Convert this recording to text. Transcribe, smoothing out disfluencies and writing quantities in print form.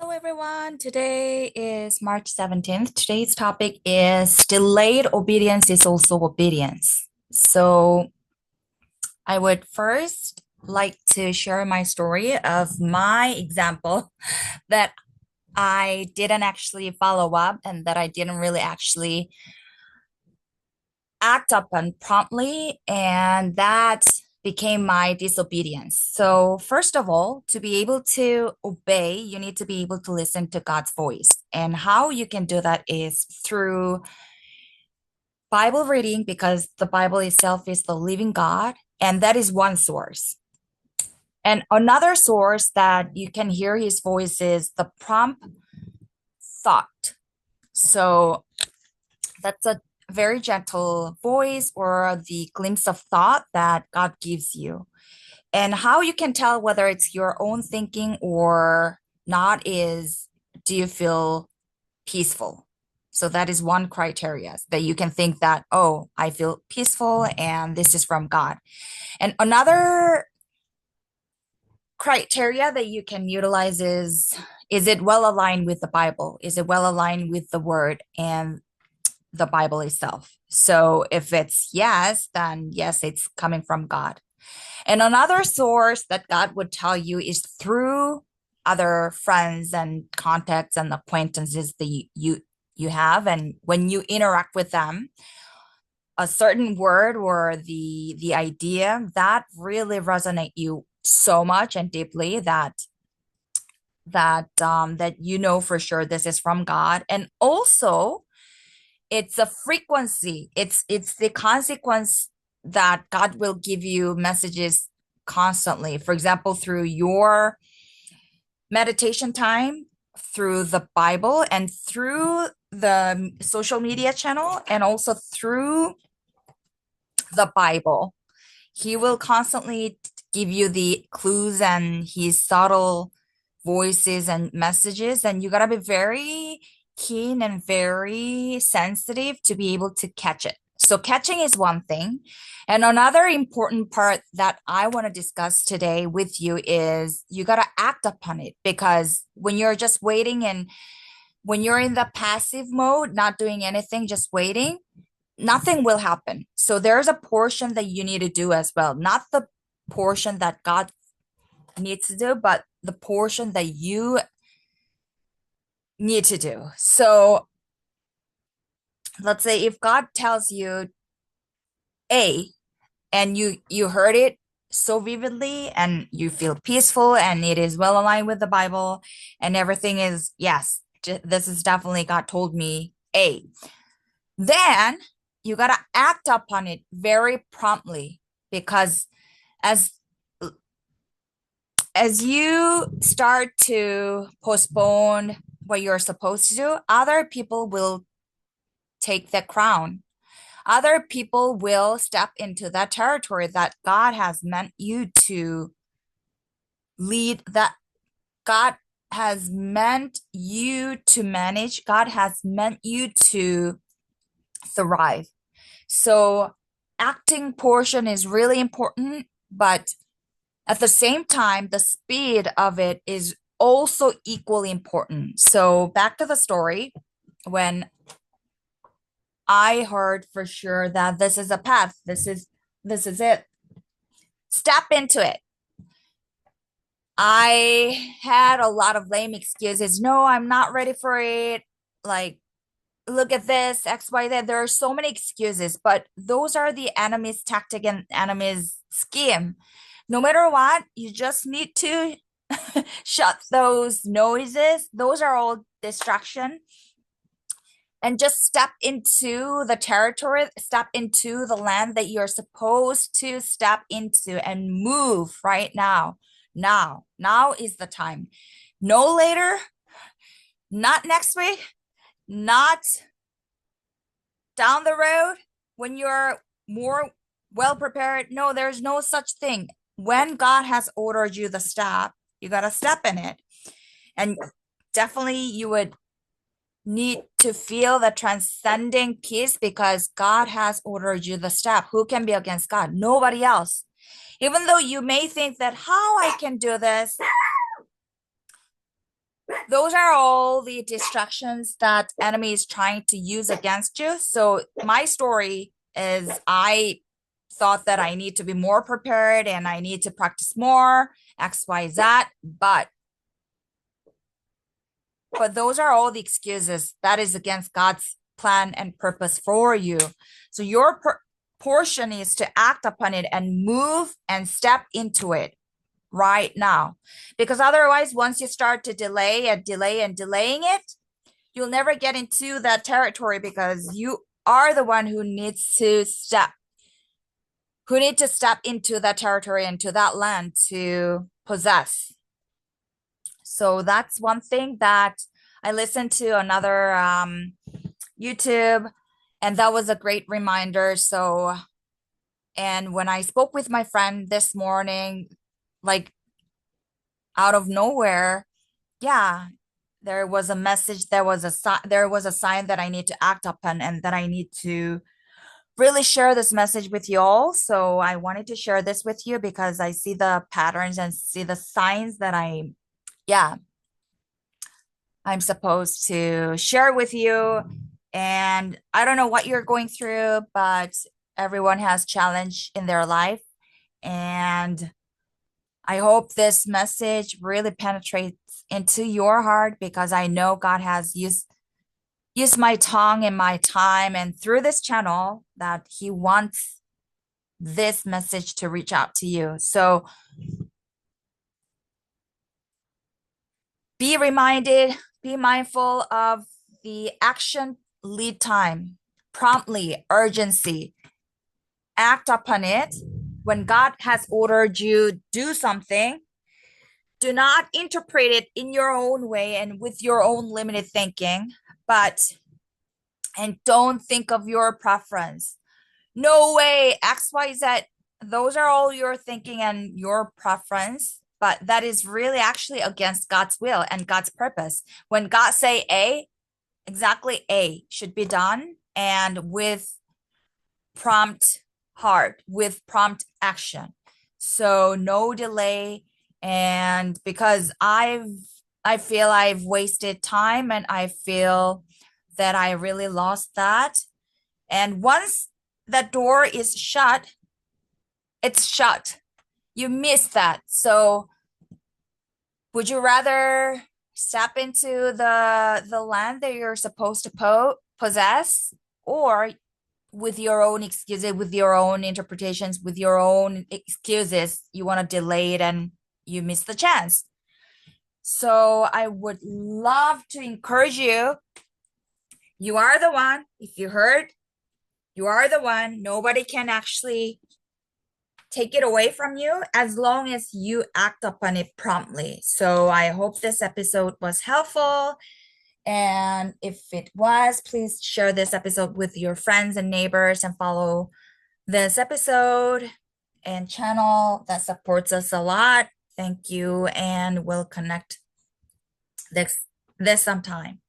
Hello, everyone. Today is March 17th. Today's topic is delayed obedience is also obedience. So, I would first like to share my story of my example that I didn't actually follow up and that I didn't really actually act upon promptly, and that became my disobedience. So, first of all, to be able to obey, you need to be able to listen to God's voice. And how you can do that is through Bible reading, because the Bible itself is the living God, and that is one source. And another source that you can hear his voice is the prompt thought. So, that's a very gentle voice or the glimpse of thought that God gives you. And how you can tell whether it's your own thinking or not is, do you feel peaceful? So that is one criteria that you can think that, oh, I feel peaceful and this is from God. And another criteria that you can utilize is it well aligned with the Bible? Is it well aligned with the word and the Bible itself? So if it's yes, then yes, it's coming from God. And another source that God would tell you is through other friends and contacts and acquaintances that you have. And when you interact with them, a certain word or the idea that really resonate you so much and deeply that you know for sure this is from God. And also it's a frequency. It's the consequence that God will give you messages constantly. For example, through your meditation time, through the Bible, and through the social media channel, and also through the Bible. He will constantly give you the clues and his subtle voices and messages, and you got to be very keen and very sensitive to be able to catch it. So catching is one thing. And another important part that I want to discuss today with you is you got to act upon it, because when you're just waiting and when you're in the passive mode, not doing anything, just waiting, nothing will happen. So there's a portion that you need to do as well, not the portion that God needs to do, but the portion that you need to do. So let's say if God tells you A and you heard it so vividly and you feel peaceful and it is well aligned with the Bible and everything is yes, this is definitely God told me A. Then you got to act upon it very promptly, because as as you start to postpone what you're supposed to do, other people will take the crown. Other people will step into that territory that God has meant you to lead, that God has meant you to manage, God has meant you to thrive. So acting portion is really important, but at the same time, the speed of it is also equally important. So back to the story, when I heard for sure that this is a path, this is it. Step into it. I had a lot of lame excuses. No, I'm not ready for it. Like, look at this, X, Y, Z. There are so many excuses, but those are the enemy's tactic and enemy's scheme. No matter what, you just need to shut those noises. Those are all distraction. And just step into the territory, step into the land that you're supposed to step into and move right now. Now is the time. No later, not next week, not down the road when you're more well prepared. No, there's no such thing. When God has ordered you the step, you got to step in it. And definitely you would need to feel the transcending peace, because God has ordered you the step. Who can be against God? Nobody else. Even though you may think that how I can do this, those are all the distractions that enemy is trying to use against you. So my story is I thought that I need to be more prepared and I need to practice more, X, Y, Z. But but those are all the excuses that is against God's plan and purpose for you. So your portion is to act upon it and move and step into it right now. Because otherwise, once you start to delay and delay and delaying it, you'll never get into that territory because you are the one who need to step into that territory, into that land to possess. So that's one thing that I listened to another YouTube, and that was a great reminder. So, and when I spoke with my friend this morning, like out of nowhere, yeah, there was a message, there was a sign that I need to act upon and that I need to really share this message with you all. So I wanted to share this with you because I see the patterns and see the signs that yeah, I'm supposed to share with you. And I don't know what you're going through, but everyone has challenge in their life. And I hope this message really penetrates into your heart because I know God has used my tongue and my time and through this channel that he wants this message to reach out to you. So be reminded, be mindful of the action lead time, promptly, urgency. Act upon it. When God has ordered you do something, do not interpret it in your own way and with your own limited thinking, but and don't think of your preference. No way, XYZ. Those are all your thinking and your preference, but that is really actually against God's will and God's purpose. When God say A, exactly A should be done and with prompt heart, with prompt action. So no delay. And because I feel I've wasted time and I feel that I really lost that. And once that door is shut, it's shut. You miss that. So would you rather step into the land that you're supposed to possess, or with your own excuses, with your own interpretations, with your own excuses, you want to delay it and you miss the chance? So I would love to encourage you. You are the one. If you heard, you are the one. Nobody can actually take it away from you as long as you act upon it promptly. So I hope this episode was helpful. And if it was, please share this episode with your friends and neighbors and follow this episode and channel that supports us a lot. Thank you. And we'll connect this week sometime.